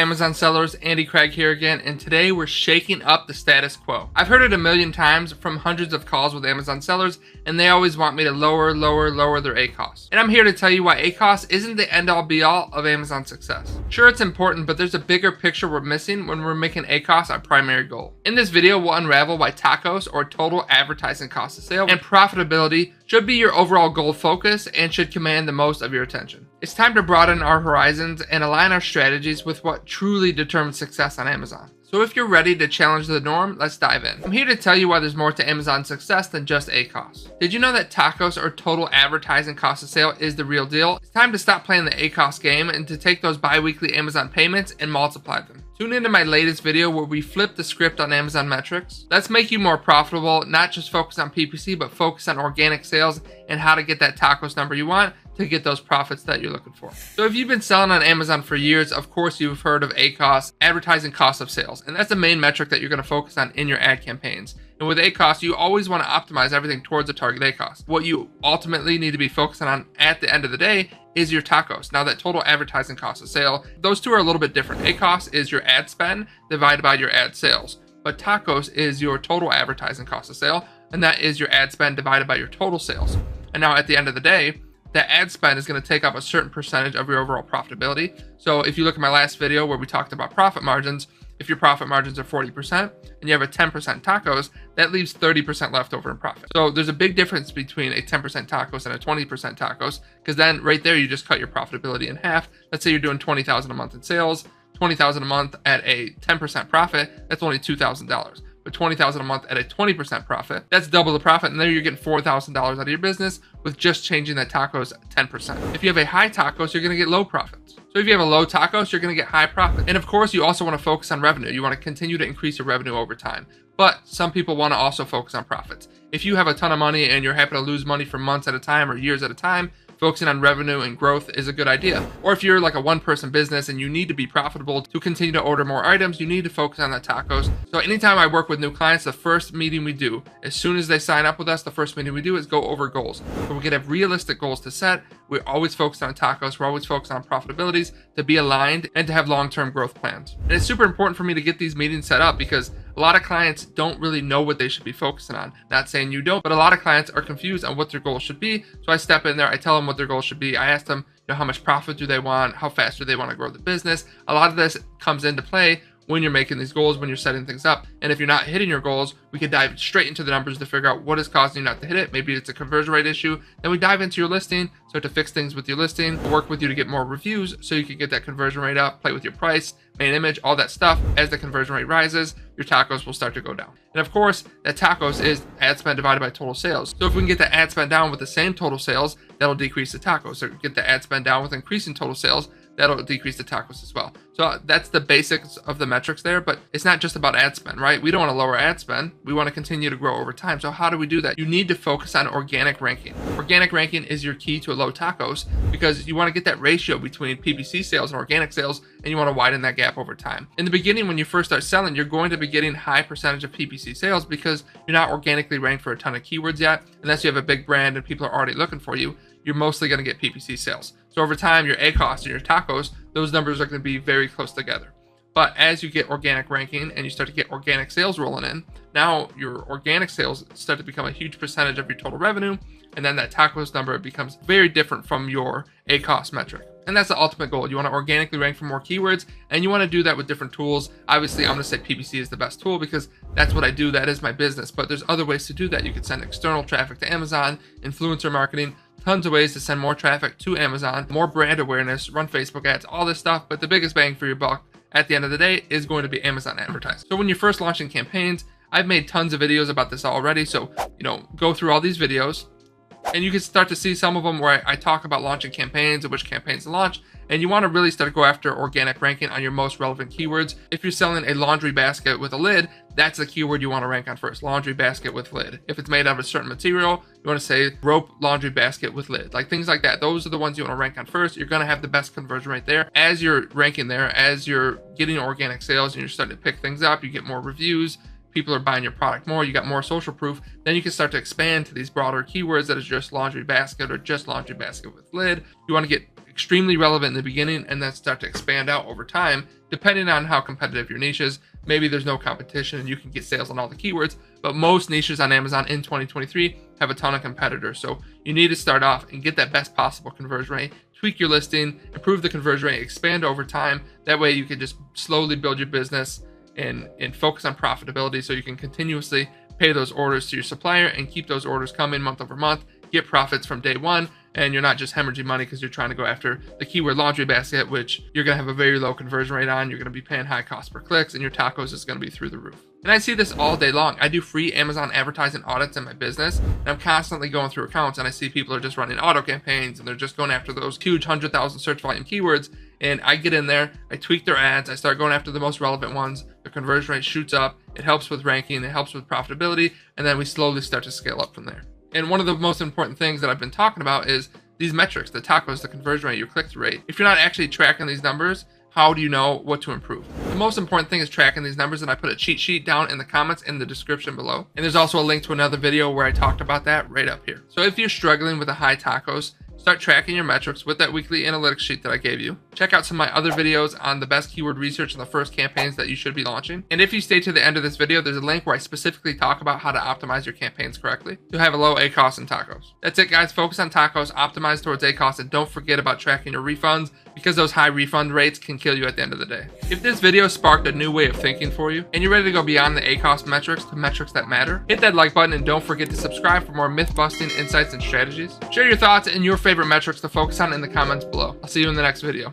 Amazon sellers? Andy Craig here again, and today we're shaking up the status quo. I've heard it a million times from hundreds of calls with Amazon sellers, and they always want me to lower their ACoS. And I'm here to tell you why ACoS isn't the end-all be-all of Amazon success. Sure, it's important, but there's a bigger picture we're missing when we're making ACoS our primary goal. In this video, we'll unravel why TACoS, or total advertising cost of sale, and profitability should be your overall goal focus and should command the most of your attention. It's time to broaden our horizons and align our strategies with what truly determines success on Amazon. So if you're ready to challenge the norm, let's dive in. I'm here to tell you why there's more to Amazon's success than just ACoS. Did you know that TACoS, or total advertising cost of sale, is the real deal? It's time to stop playing the ACoS game and to take those bi-weekly Amazon payments and multiply them. Tune into my latest video where we flip the script on Amazon metrics. Let's make you more profitable, not just focus on PPC, but focus on organic sales and how to get that TACoS number you want to get those profits that you're looking for. So if you've been selling on Amazon for years, of course you've heard of ACoS, advertising cost of sales. And that's the main metric that you're gonna focus on in your ad campaigns. And with ACoS, you always wanna optimize everything towards a target ACoS. What you ultimately need to be focusing on at the end of the day is your TACoS. Now that total advertising cost of sale, those two are a little bit different. ACoS is your ad spend divided by your ad sales. But TACoS is your total advertising cost of sale, and that is your ad spend divided by your total sales. And now at the end of the day, that ad spend is going to take up a certain percentage of your overall profitability. So if you look at my last video where we talked about profit margins, if your profit margins are 40% and you have a 10% TACoS, that leaves 30% left over in profit. So there's a big difference between a 10% TACoS and a 20% TACoS, because then right there you just cut your profitability in half. Let's say you're doing $20,000 a month in sales, $20,000 a month at a 10% profit, that's only $2,000. But $20,000 a month at a 20% profit, that's double the profit, and there you're getting $4,000 out of your business with just changing that TACoS 10%. If you have a high TACoS, you're gonna get low profits. So if you have a low TACoS, you're gonna get high profit. And of course, you also wanna focus on revenue. You wanna continue to increase your revenue over time. But some people wanna also focus on profits. If you have a ton of money and you're happy to lose money for months at a time or years at a time, focusing on revenue and growth is a good idea. Or if you're like a one-person business and you need to be profitable to continue to order more items, you need to focus on that TACoS. So anytime I work with new clients, the first meeting we do, as soon as they sign up with us, the first meeting we do is go over goals. So we can have realistic goals to set. We're always focused on TACoS. We're always focused on profitabilities to be aligned and to have long-term growth plans. And it's super important for me to get these meetings set up because a lot of clients don't really know what they should be focusing on. Not saying you don't, but a lot of clients are confused on what their goals should be. So I step in there, I tell them what their goals should be. I ask them, how much profit do they want? How fast do they want to grow the business? A lot of this comes into play when you're making these goals, when you're setting things up. And if you're not hitting your goals, we can dive straight into the numbers to figure out what is causing you not to hit it. Maybe it's a conversion rate issue. Then we dive into your listing, start to fix things with your listing, work with you to get more reviews so you can get that conversion rate up, play with your price, main image, all that stuff. As the conversion rate rises, your TACoS will start to go down. And of course, that TACoS is ad spend divided by total sales. So if we can get the ad spend down with the same total sales, that'll decrease the TACoS. Or get the ad spend down with increasing total sales, that'll decrease the TACoS as well. So that's the basics of the metrics there, but it's not just about ad spend, right? We don't want to lower ad spend. We want to continue to grow over time. So how do we do that? You need to focus on organic ranking. Organic ranking is your key to a low TACoS because you want to get that ratio between PPC sales and organic sales, and you want to widen that gap over time. In the beginning, when you first start selling, you're going to be getting high percentage of PPC sales because you're not organically ranked for a ton of keywords yet. Unless you have a big brand and people are already looking for you, you're mostly going to get PPC sales. So over time, your ACoS and your TACoS, those numbers are going to be very close together. But as you get organic ranking and you start to get organic sales rolling in, now your organic sales start to become a huge percentage of your total revenue. And then that TACoS number becomes very different from your ACoS metric. And that's the ultimate goal. You want to organically rank for more keywords, and you want to do that with different tools. Obviously, I'm going to say PPC is the best tool because that's what I do. That is my business. But there's other ways to do that. You could send external traffic to Amazon, influencer marketing, tons of ways to send more traffic to Amazon, more brand awareness, run Facebook ads, all this stuff. But the biggest bang for your buck at the end of the day is going to be Amazon advertising. So when you're first launching campaigns, I've made tons of videos about this already. So, go through all these videos. And you can start to see some of them where I talk about launching campaigns and which campaigns to launch. And you want to really start to go after organic ranking on your most relevant keywords. If you're selling a laundry basket with a lid, that's the keyword you want to rank on first. Laundry basket with lid. If it's made out of a certain material, you want to say rope laundry basket with lid. Like things like that. Those are the ones you want to rank on first. You're going to have the best conversion rate there. As you're ranking there, as you're getting organic sales and you're starting to pick things up, you get more reviews. People are buying your product more, you got more social proof, then you can start to expand to these broader keywords that is just laundry basket or just laundry basket with lid. You want to get extremely relevant in the beginning and then start to expand out over time, depending on how competitive your niche is. Maybe there's no competition and you can get sales on all the keywords, but most niches on Amazon in 2023 have a ton of competitors. So you need to start off and get that best possible conversion rate, tweak your listing, improve the conversion rate, expand over time. That way you can just slowly build your business and focus on profitability so you can continuously pay those orders to your supplier and keep those orders coming month over month, get profits from day one, and you're not just hemorrhaging money because you're trying to go after the keyword laundry basket, which you're going to have a very low conversion rate on. You're going to be paying high cost per clicks, and your TACoS is going to be through the roof. And I see this all day long. I do free Amazon advertising audits in my business, and I'm constantly going through accounts, and I see people are just running auto campaigns, and they're just going after those huge 100,000 search volume keywords. And I get in there, I tweak their ads, I start going after the most relevant ones. The conversion rate shoots up. It helps with ranking, it helps with profitability, and then we slowly start to scale up from there. And one of the most important things that I've been talking about is these metrics, the TACoS, the conversion rate, your click-through rate. If you're not actually tracking these numbers, how do you know what to improve? The most important thing is tracking these numbers, and I put a cheat sheet down in the comments in the description below. And there's also a link to another video where I talked about that right up here. So if you're struggling with a high TACoS, start tracking your metrics with that weekly analytics sheet that I gave you. Check out some of my other videos on the best keyword research and the first campaigns that you should be launching. And if you stay to the end of this video, there's a link where I specifically talk about how to optimize your campaigns correctly to have a low ACoS and TACoS. That's it, guys. Focus on TACoS, optimize towards ACoS, and don't forget about tracking your refunds because those high refund rates can kill you at the end of the day. If this video sparked a new way of thinking for you and you're ready to go beyond the ACoS metrics to metrics that matter, hit that like button and don't forget to subscribe for more myth-busting insights and strategies. Share your thoughts and your favorite metrics to focus on in the comments below. I'll see you in the next video.